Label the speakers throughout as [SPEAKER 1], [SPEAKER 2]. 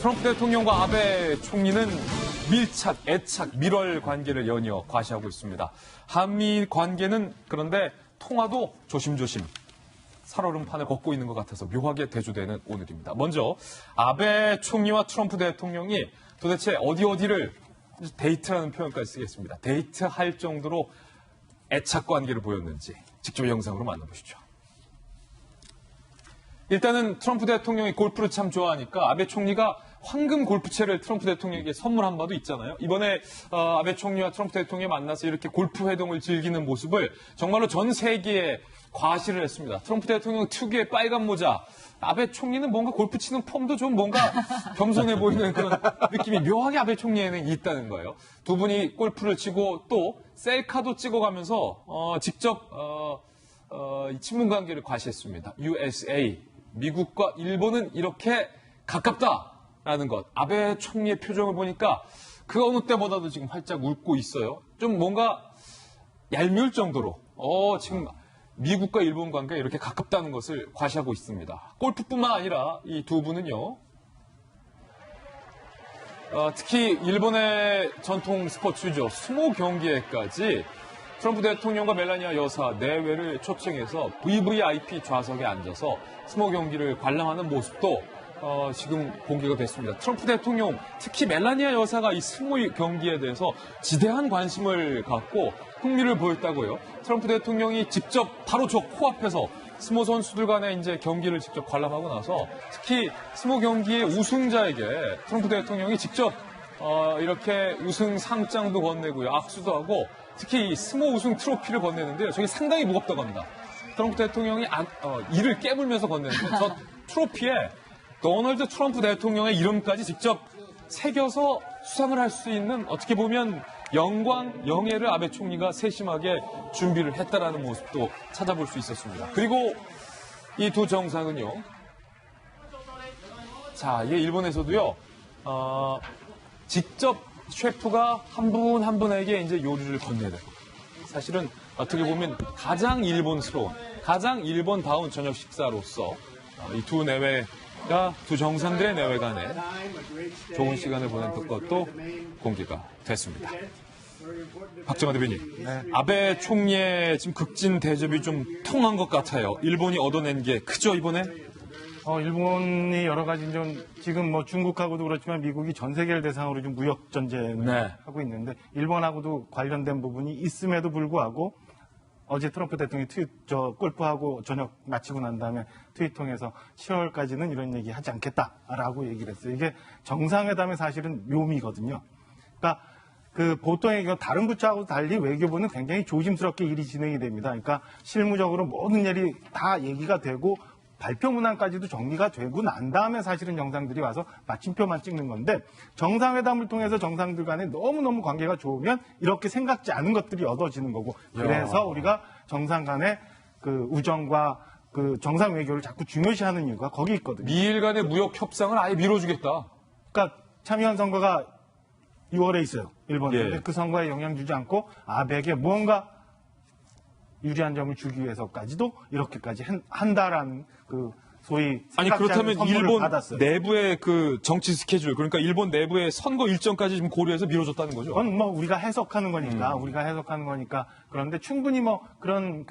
[SPEAKER 1] 트럼프 대통령과 아베 총리는 밀착, 애착, 밀월 관계를 연이어 과시하고 있습니다. 한미 관계는 그런데 통화도 조심조심 살얼음판을 걷고 있는 것 같아서 묘하게 대조되는 오늘입니다. 먼저 아베 총리와 트럼프 대통령이 도대체 어디를 데이트라는 표현까지 쓰겠습니다. 데이트할 정도로 애착 관계를 보였는지 직접 영상으로 만나보시죠. 일단은 트럼프 대통령이 골프를 참 좋아하니까 아베 총리가 황금 골프채를 트럼프 대통령에게 선물한 바도 있잖아요. 이번에 아베 총리와 트럼프 대통령이 만나서 이렇게 골프 회동을 즐기는 모습을 정말로 전 세계에 과시를 했습니다. 트럼프 대통령 특유의 빨간 모자, 아베 총리는 뭔가 골프 치는 폼도 좀 뭔가 겸손해 보이는 그런 느낌이 묘하게 아베 총리에는 있다는 거예요. 두 분이 골프를 치고 또 셀카도 찍어가면서 직접 이 친분 관계를 과시했습니다. USA, 미국과 일본은 이렇게 가깝다라는 것. 아베 총리의 표정을 보니까 그 어느 때보다도 지금 활짝 웃고 있어요. 좀 뭔가 얄미울 정도로 지금 미국과 일본 관계가 이렇게 가깝다는 것을 과시하고 있습니다. 골프뿐만 아니라 이 두 분은요. 특히 일본의 전통 스포츠죠. 수모 경기에까지 트럼프 대통령과 멜라니아 여사 내외를 초청해서 VVIP 좌석에 앉아서 스모 경기를 관람하는 모습도 지금 공개가 됐습니다. 트럼프 대통령, 특히 멜라니아 여사가 이 스모 경기에 대해서 지대한 관심을 갖고 흥미를 보였다고요. 트럼프 대통령이 직접 바로 저 코앞에서 스모 선수들 간의 이제 경기를 직접 관람하고 나서 특히 스모 경기의 우승자에게 트럼프 대통령이 직접 이렇게 우승 상장도 건네고요. 악수도 하고 특히 이 스모 우승 트로피를 건네는데요. 저게 상당히 무겁다고 합니다. 트럼프 대통령이 이를 깨물면서 건네는데 저 트로피에 도널드 트럼프 대통령의 이름까지 직접 새겨서 수상을 할 수 있는 어떻게 보면 영광, 영예를 아베 총리가 세심하게 준비를 했다라는 모습도 찾아볼 수 있었습니다. 그리고 이 두 정상은요. 자, 이게 일본에서도요. 직접 셰프가 한 분 한 분에게 이제 요리를 건네야 돼요. 사실은 어떻게 보면 가장 일본스러운, 가장 일본다운 저녁 식사로서 이 두 내외가 두 정상들의 내외 간에 좋은 시간을 보낸 것도 공개가 됐습니다. 박정화 대변인, 네. 아베 총리의 지금 극진 대접이 좀 통한 것 같아요. 일본이 얻어낸 게 크죠, 이번에?
[SPEAKER 2] 일본이 여러 가지 지금 뭐 중국하고도 그렇지만 미국이 전 세계를 대상으로 좀 무역 전쟁을 하고 있는데 일본하고도 관련된 부분이 있음에도 불구하고 어제 트럼프 대통령이 골프하고 저녁 마치고 난 다음에 트윗 통해서 10월까지는 이런 얘기 하지 않겠다라고 얘기를 했어요. 이게 정상회담의 사실은 묘미거든요. 그러니까 보통의 다른 부처하고 달리 외교부는 굉장히 조심스럽게 일이 진행이 됩니다. 그러니까 실무적으로 모든 일이 다 얘기가 되고 발표 문항까지도 정리가 되고 난 다음에 사실은 정상들이 와서 마침표만 찍는 건데 정상회담을 통해서 정상들 간에 너무너무 관계가 좋으면 이렇게 생각지 않은 것들이 얻어지는 거고 그래서 우리가 정상 간의 그 우정과 그 정상 외교를 자꾸 중요시하는 이유가 거기 있거든요.
[SPEAKER 1] 미일 간의 무역 협상을 아예 미뤄주겠다.
[SPEAKER 2] 그러니까 참여한 선거가 6월에 있어요. 일본에. 근데 그 선거에 영향 주지 않고 아베에게 무언가 유리한 점을 주기 위해서까지도 이렇게까지 한다라는 그 소위
[SPEAKER 1] 아니 그렇다면 일본
[SPEAKER 2] 받았어요.
[SPEAKER 1] 내부의 그 정치 스케줄 그러니까 일본 내부의 선거 일정까지 지금 고려해서 미뤄졌다는 거죠.
[SPEAKER 2] 그건 뭐 우리가 해석하는 거니까 그런데 충분히 뭐 그런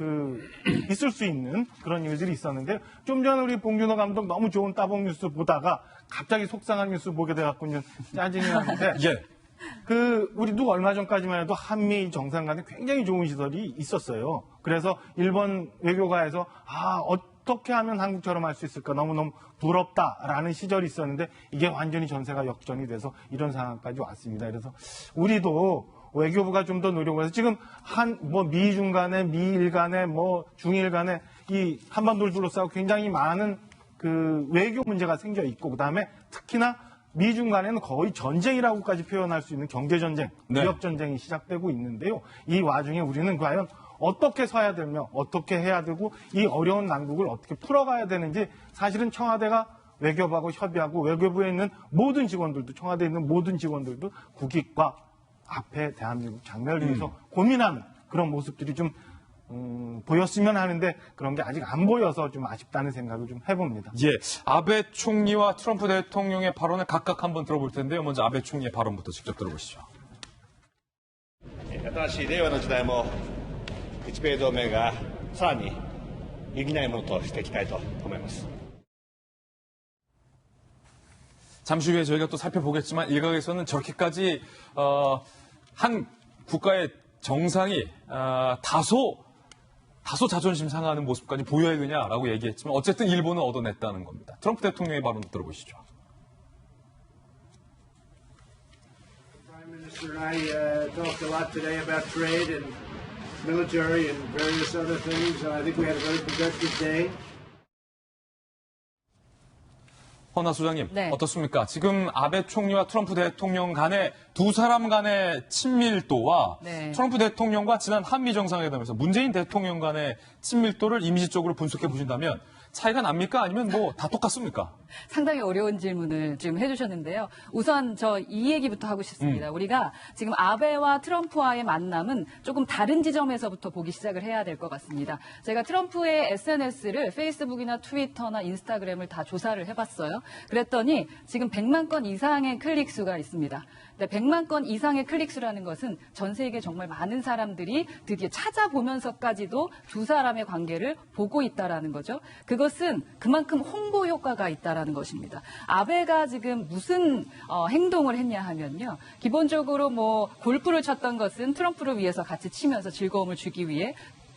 [SPEAKER 2] 있을 수 있는 그런 이유들이 있었는데 좀 전에 우리 봉준호 감독 너무 좋은 따봉 뉴스 보다가 갑자기 속상한 뉴스 보게 돼갖고는 짜증이 나는데 우리도 얼마 전까지만 해도 한미 정상 간에 굉장히 좋은 시설이 있었어요. 그래서 일본 외교가에서 어떻게 하면 한국처럼 할 수 있을까 너무너무 부럽다라는 시절이 있었는데 이게 완전히 전세가 역전이 돼서 이런 상황까지 왔습니다. 그래서 우리도 외교부가 좀 더 노력을 해서 지금 미중 간에 미일 간에 중일 간에 이 한반도를 둘러싸고 굉장히 많은 그 외교 문제가 생겨 있고 그다음에 특히나 미중 간에는 거의 전쟁이라고까지 표현할 수 있는 경제전쟁, 무역전쟁이 시작되고 있는데요. 이 와중에 우리는 과연 어떻게 서야 되며 어떻게 해야 되고 이 어려운 난국을 어떻게 풀어가야 되는지 사실은 청와대가 외교부하고 협의하고 외교부에 있는 모든 직원들도 청와대에 있는 모든 직원들도 국익과 앞에 대한민국 장래를 위해서 고민하는 그런 모습들이 좀 보였으면 하는데 그런 게 아직 안 보여서 좀 아쉽다는 생각을 좀 해봅니다.
[SPEAKER 1] 예, 아베 총리와 트럼프 대통령의 발언을 각각 한번 들어볼 텐데요. 먼저 아베 총리의 발언부터 직접 들어보시죠.
[SPEAKER 3] 新しい令和の時代も日米同盟がさらに揺るぎないものとしていきたいと思います。
[SPEAKER 1] 잠시 후에 저희가 또 살펴보겠지만 일각에서는 저렇게까지 한 국가의 정상이 다소 자존심 상하는 모습까지 보여야 되냐라고 얘기했지만 어쨌든 일본은 얻어냈다는 겁니다. 트럼프 대통령의 발언도 들어보시죠.
[SPEAKER 4] Prime Minister and I talked a lot today about trade and military and various other things. I think we had a very productive day.
[SPEAKER 1] 허나 소장님,
[SPEAKER 5] 네.
[SPEAKER 1] 어떻습니까? 지금 아베 총리와 트럼프 대통령 간의 두 사람 간의 친밀도와
[SPEAKER 5] 네.
[SPEAKER 1] 트럼프 대통령과 지난 한미 정상회담에서 문재인 대통령 간의 친밀도를 이미지적으로 분석해 보신다면 차이가 납니까? 아니면 뭐 다 똑같습니까?
[SPEAKER 5] 상당히 어려운 질문을 지금 해주셨는데요. 우선 저 이 얘기부터 하고 싶습니다. 우리가 지금 아베와 트럼프와의 만남은 조금 다른 지점에서부터 보기 시작을 해야 될 것 같습니다. 제가 트럼프의 SNS를 페이스북이나 트위터나 인스타그램을 다 조사를 해봤어요. 그랬더니 지금 100만 건 이상의 클릭수가 있습니다. 100만 건 이상의 클릭수라는 것은 전 세계 정말 많은 사람들이 드디어 찾아보면서까지도 두 사람의 관계를 보고 있다라는 거죠. 그것은 그만큼 홍보 효과가 있다라는 것입니다. 아베가 지금 무슨 행동을 했냐 하면요. 기본적으로 뭐 골프를 쳤던 것은 트럼프를 위해서 같이 치면서 즐거움을 주기 위해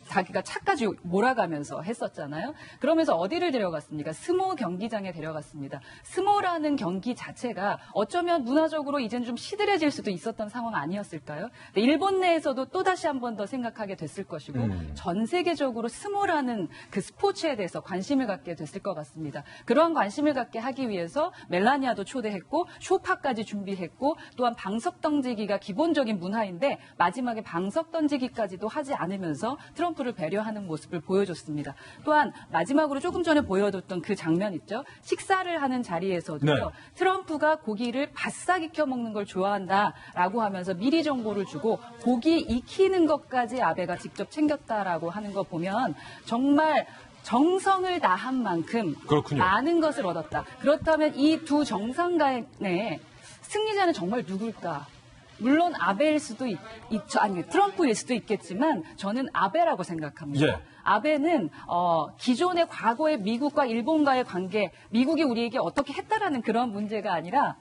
[SPEAKER 5] 자기가 차까지 몰아가면서 했었잖아요. 그러면서 어디를 데려갔습니까? 스모 경기장에 데려갔습니다. 스모라는 경기 자체가 어쩌면 문화적으로 이젠 좀 시들해질 수도 있었던 상황 아니었을까요? 근데 일본 내에서도 또다시 한 번 더 생각하게 됐을 것이고 전 세계적으로 스모라는 그 스포츠에 대해서 관심을 갖게 됐을 것 같습니다. 그러한 관심을 갖게 하기 위해서 멜라니아도 초대했고 쇼파까지 준비했고 또한 방석 던지기가 기본적인 문화인데 마지막에 방석 던지기까지도 하지 않으면서 트럼프를 배려하는 모습을 보여줬습니다. 또한 마지막으로 조금 전에 보여줬던 그 장면 있죠. 식사를 하는 자리에서도요.
[SPEAKER 1] 네.
[SPEAKER 5] 트럼프가 고기를 바싹 익혀 먹는 걸 좋아한다라고 하면서 미리 정보를 주고 고기 익히는 것까지 아베가 직접 챙겼다라고 하는 거 보면 정말 정성을 다한 만큼
[SPEAKER 1] 그렇군요.
[SPEAKER 5] 많은 것을 얻었다. 그렇다면 이 두 정상 간의 승리자는 정말 누굴까? 물론 아베일 수도 있죠. 아니 트럼프일 수도 있겠지만 저는 아베라고 생각합니다.
[SPEAKER 1] 예.
[SPEAKER 5] 아베는 기존의 과거의 미국과 일본과의 관계, 미국이 우리에게 어떻게 했다라는 그런 문제가 아니라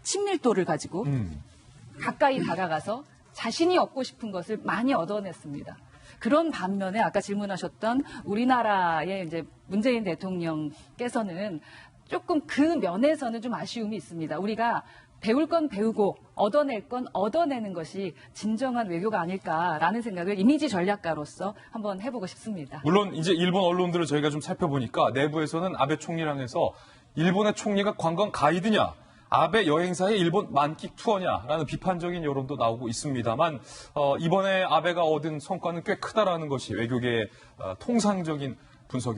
[SPEAKER 5] 친밀도를 가지고 가까이 다가가서 자신이 얻고 싶은 것을 많이 얻어냈습니다. 그런 반면에 아까 질문하셨던 우리나라의 이제 문재인 대통령께서는 조금 그 면에서는 좀 아쉬움이 있습니다. 우리가 배울 건 배우고 얻어낼 건 얻어내는 것이 진정한 외교가 아닐까라는 생각을 이미지 전략가로서 한번 해보고 싶습니다.
[SPEAKER 1] 물론 이제 일본 언론들을 저희가 좀 살펴보니까 내부에서는 아베 총리랑 해서 일본의 총리가 관광 가이드냐, 아베 여행사의 일본 만끽 투어냐라는 비판적인 여론도 나오고 있습니다만 이번에 아베가 얻은 성과는 꽤 크다라는 것이 외교계의 통상적인 분석입니다.